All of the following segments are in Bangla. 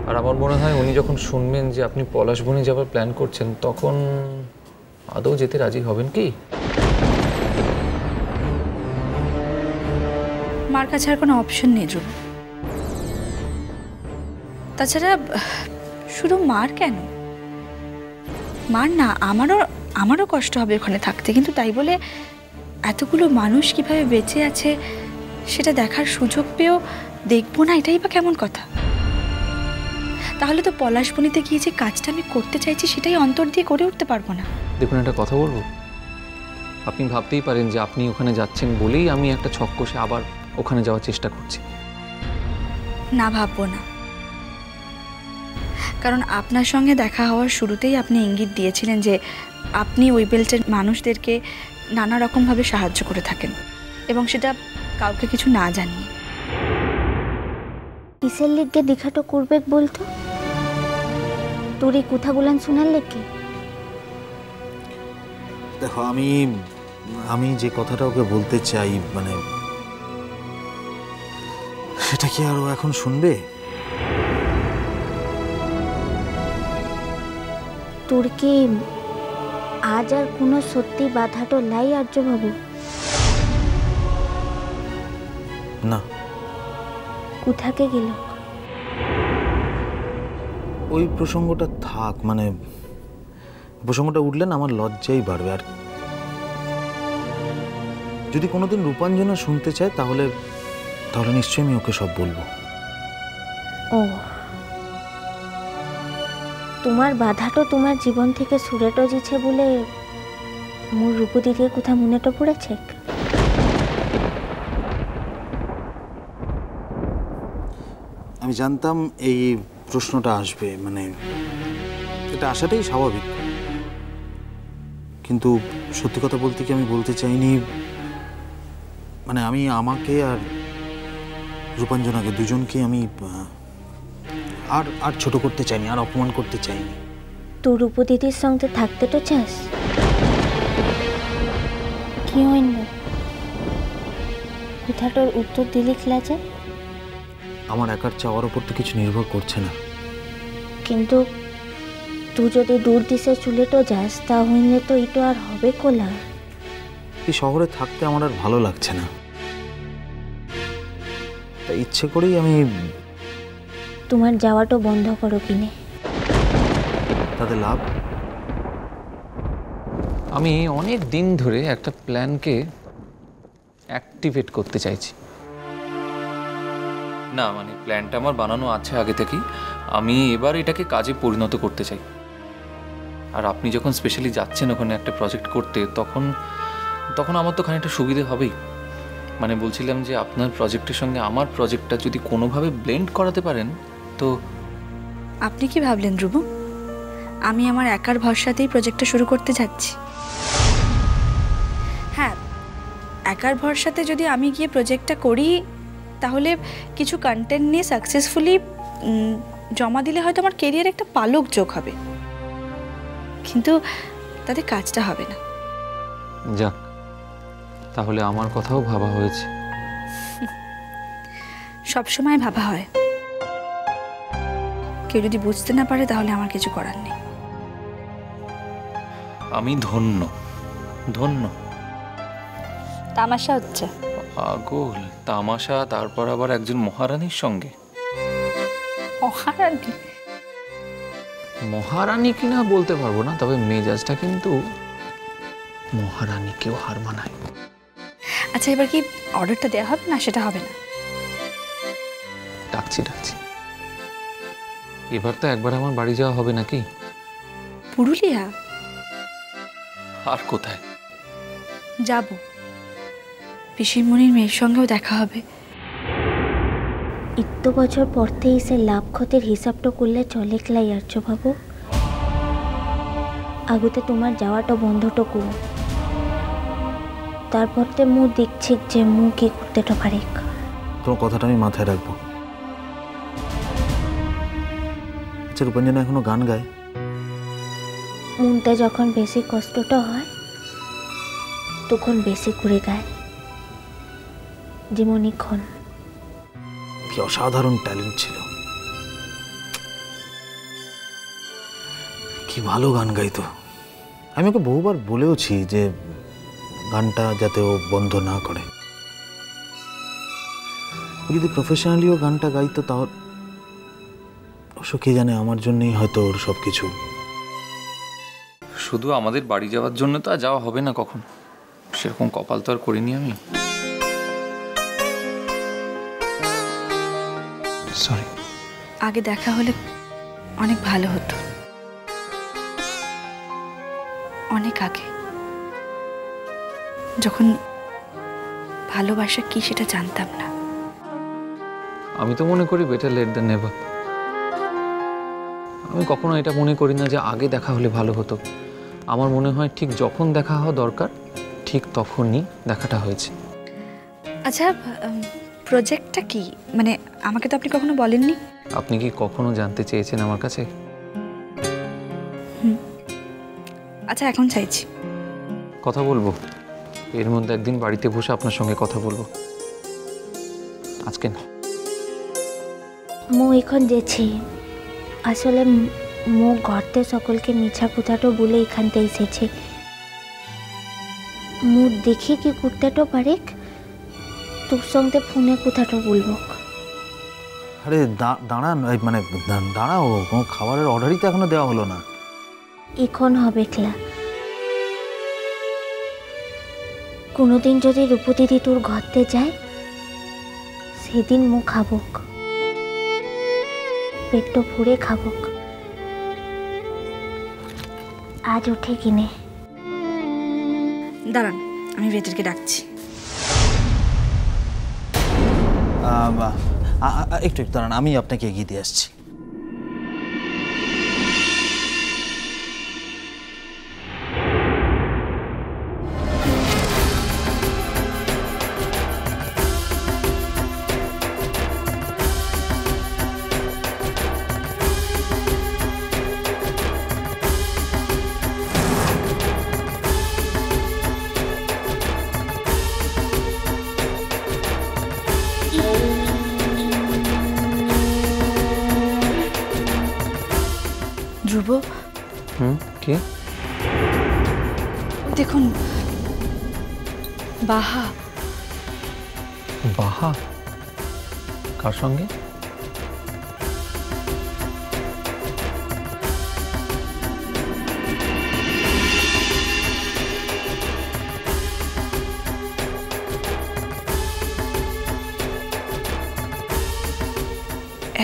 আর আমার মনে হয় উনি যখন শুনবেন যে আপনি পলাশবনে যাওয়ার প্ল্যান করছেন তখন আদৌ যেতে রাজি হবেন কি? মার কাছে আর কোনো অপশন নেই ধ্রুব। তাছাড়া শুধু মার কেন, মার না আমারও কষ্ট হবে ওখানে থাকতে, কিন্তু তাই বলে এতগুলো মানুষ কিভাবে বেঁচে আছে সেটা দেখার সুযোগ পেয়েও দেখবো না, এটাই বা কেমন কথা? তাহলে তো পলাশবনিতে গিয়ে যে কাজটা আমি করতে চাইছি সেটাই অন্তর দিয়ে করে উঠতে পারবো না। দেখুন, একটা কথা বলবো, আপনি ভাবতেই পারেন যে আপনি ওখানে যাচ্ছেন বলেই আমি একটা ছক কষে আবার ওখানে যাওয়ার চেষ্টা করছি। না, ভাববো না, কারণ আপনার সঙ্গে দেখা হওয়ার শুরুতেই আপনি ইঙ্গিত দিয়েছিলেন যে আপনি ওই বেল্টের মানুষদেরকে নানা রকমভাবে সাহায্য করে থাকেন, এবং সেটা কাউকে কিছু না জানিয়ে। কিসের লিগে দীঘাটা করবে বলতো? তোর এই কথাগুলান শোনার লেগে? দেখো, আমি যে কথাটা ওকে বলতে চাই, মানে সেটা কি আর ও এখন শুনবে? তোর কি আজ আর কোনো সত্যি বাধাটো লাই আর্য বাবু? না। কোথাকে গেল? ওই প্রসঙ্গটা থাক, মানে প্রসঙ্গটা উঠলে না আমার লজ্জাই বাড়বে। আর যদি কোনোদিন রূপাঞ্জনা শুনতে চায় তাহলে নিশ্চয়ই আমি ওকে সব বলবো। ও, তোমার বাধাটো তোমার জীবন থেকে সুরেটো জিছে বলে মোর রূপদিদির কথা মনেটো পড়েছে? আমি জানতাম এই প্রশ্নটা আসবে, মানে এটা আসাটাই স্বাভাবিক, কিন্তু সত্যি কথা বলতে কি আমি বলতে চাইনি, মানে আমি আমাকে আর রূপাঞ্জনাকে দুজনকে আমি আর ছোট করতে চাইনি, আর অপমান করতে চাইনি। তোর রূপদিদির সঙ্গে থাকতে তো চাস? কি হইল? কথাটার উত্তর দিলি ক্লাসে? আমার একার চাওয়ার ওপর তো কিছু নির্ভর করছে না। কিন্তু তুই যদি দূর দিশে চুলেটো যাস তা হইলে তো ইটো আর হবে কোলা। এই শহরে থাকতে আমার আর ভালো লাগছে না, তাই ইচ্ছে করেই আমি তোমার যাওয়াটা বন্ধ করো কিনে। তাতে লাভ? আমি অনেক দিন ধরে একটা প্ল্যানকে অ্যাক্টিভেট করতে চাইছি। না, মানে প্ল্যানটা আমার বানানো আছে আগে থেকেই, আমি এবার এটাকে কাজে পরিণত করতে চাই। আর আপনি যখন স্পেশালি যাচ্ছেন ওখানে একটা প্রজেক্ট করতে, তখন আমার তো খানিকটা সুবিধে হবেই। মানে বলছিলাম যে আপনার প্রজেক্টের সঙ্গে আমার প্রজেক্টটা যদি কোনোভাবে ব্লেন্ড করাতে পারেন তো। আপনি কি ভাবলেন ধ্রুব, আমি আমার একার ভরসাতেই প্রজেক্টটা শুরু করতে যাচ্ছি? হ্যাঁ, একার ভরসাতে যদি আমি গিয়ে প্রজেক্টটা করি তাহলে কিছু কন্টেন্ট নিয়ে সাকসেসফুলি জমা দিলে হয়তো আমার কেরিয়ার একটা পালক যোগ হবে, কিন্তু তাতে কাজটা হবে না। যাক, তাহলে আমার কথাও ভাবা হয়েছে। সবসময় ভাবা হয়, কেউ যদি বুঝতে না পারে তাহলে আমার কিছু করার নেই। আমি ধন্য ধন্য। তামাশা হচ্ছে? পাগল, তামাশা, তারপর আবার একজন মহারানীর সঙ্গে। মহারানী? মহারানী কিনা বলতে পারবো না, তবে মেজাজটা কিন্তু মহারানীকেও হার মানায়। আচ্ছা, এবার কি অর্ডারটা দেওয়া হবে না? সেটা হবে না? ডাকছি। এবার তো একবার আমার বাড়ি যাওয়া হবে নাকি? পুরুলিয়া? আর কোথায় যাব, পিসিমণির মেয়ের সঙ্গেও দেখা হবে। ইত্য বছর পড়তে এসে লাভ ক্ষতির হিসাবটা করলে চলে ক্লাই আর্য বাবু। আগুতে তোমার যাওয়াটা বন্ধটা করো, তারপরতে মু দেখছি যে মু কি করতেটা পারি। তোমার কথাটা আমি মাথায় রাখবো। আচ্ছা, রূপাঞ্জনা এখনো গান গায়? মনতে যখন বেশি কষ্টটা হয় তখন বেশি করে গায়। যেমন এখন। কি অসাধারণ ট্যালেন্ট ছিল। কি ভালো গান গাইতো। আমি ওকে বহুবার বলেওছি যে গানটা যাতে ও বন্ধ না করে। ও যদি প্রফেশনালিও গানটা গাইতো তাহলে অবশ্য কে জানে, আমার জন্যই হয়তো ওর সব কিছু। শুধু আমাদের বাড়ি যাওয়ার জন্য তো আর যাওয়া হবে না কখন, সেরকম কপাল তো আর করিনি আমি। সরি। আগে দেখা হলে অনেক ভালো হতো, অনেক আগে, যখন ভালোবাসা কি সেটা জানতাম না। আমি তো মনে করি বেটার লেট দ্যান নেভার। আমি কখনো এটা মনে করি না যে আগে দেখা হলে ভালো হতো। আমার মনে হয় ঠিক যখন দেখা হওয়া দরকার ঠিক তখনই দেখাটা হয়েছে। আচ্ছা, প্রজেক্টটা কি? মানে আমাকে তো আপনি কখনো বলেননি। আপনি কি কখনো জানতে চেয়েছেন আমার কাছে? আচ্ছা, এখন চাইছি। কথা বলবো, এর মধ্যে একদিন বাড়িতে বসে আপনার সঙ্গে কথা বলবো, আজকে না। ମୁଁ এখন যেছি আসলে মো ঘরতে সকলকে মিছা কথাটো বলে এখানতে এসেছি। মু দেখি কি করতেটো পারে তোর সঙ্গে ফোনে কথাটো বলবো। আরে দাঁড়ান, মানে দাঁড়াও, কোনো খাবারের অর্ডারই তো এখনো দেওয়া হলো না। এখন হবে ক্লা কোনোদিন যদি রূপু দিদি তোর ঘরতে যায় সেদিন মু খাবক, পেট ভরে খাবক। আজ উঠে কিনে দাঁড়ান, আমি ওয়েটারকে ডাকছি। একটু দাঁড়ান, আমি আপনাকে এগিয়ে দিয়ে আসছি। ধ্রুব, কি? দেখুন, বাহা। বাহা? কার সঙ্গে?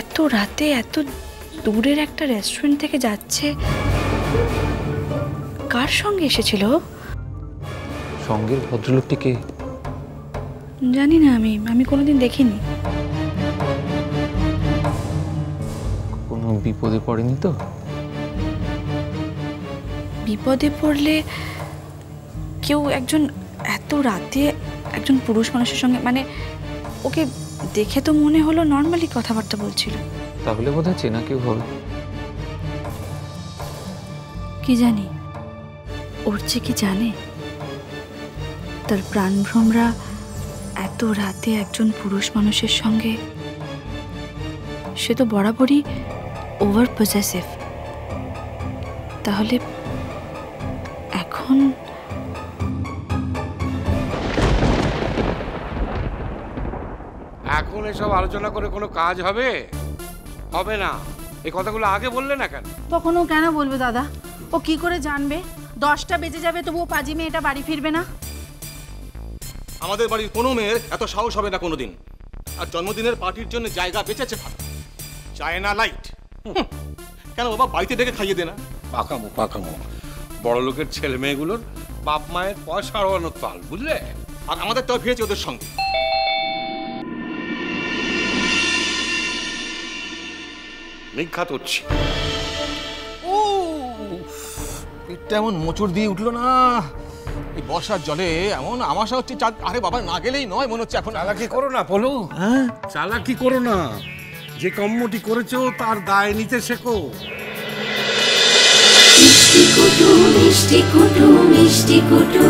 এত রাতে এত দূরের একটা রেস্টুরেন্ট থেকে যাচ্ছে, কার সঙ্গে এসেছিল? সঙ্গের ভদ্রলোকটিকে জানি না, আমি কোনোদিন দেখিনি। কোনো বিপদে পড়েনি তো? বিপদে পড়লে কেউ একজন এত রাতে একজন পুরুষ মানুষের সঙ্গে, মানে ওকে দেখে তো মনে হলো নর্মালি কথাবার্তা বলছিল। তাহলে বোধহয় চেনা কেউ হবে। কি জানি, ওর যে কি জানে তার প্রাণভ্রমরা এত রাতে একজন পুরুষ মানুষের সঙ্গে, সে তো বরাবরই ওভার পজেসিভ। তাহলে এখন এখন এসব আলোচনা করে কোনো কাজ হবে? হবে না। এই কথাগুলো আগে বললে না কেন? তখন ও কেন বলবে দাদা? ও কি করে জানবে? 10টা বেজে যাবে তবুও পাজি মেয়েটা বাড়ি ফিরবে না। আমাদের বাড়ির কোনো মেয়ের এত সাহস হবে না কোনোদিন। আর জন্মদিনের পার্টির জন্য জায়গা বেঁচেছে ভালো, চায়না লাইট। কেন বাবা বাড়িতে ডেকে খাইয়ে দে না? পাকামো পাকামো, বড় লোকের ছেলে মেয়েগুলোর বাপ মায়ের পয়সা হারানোর তাল, বুঝলে? আর আমাদের তো ভিড়েছে ওদের সঙ্গে। নিঘাত হচ্ছি। ও পেটটা এমন মোচড় দিয়ে উঠলো না এই বর্ষার জলে, এমন আমাশা হচ্ছে চাঁদ। আরে বাবা, না গেলেই নয় মনে হচ্ছে এখন। চালাকি করো না পলু, চালাকি করো না। যে কর্মটি করেছো তার দায় নিতে শেখো। মিষ্টি কুটু মিষ্টি কুটু মিষ্টি কুটু।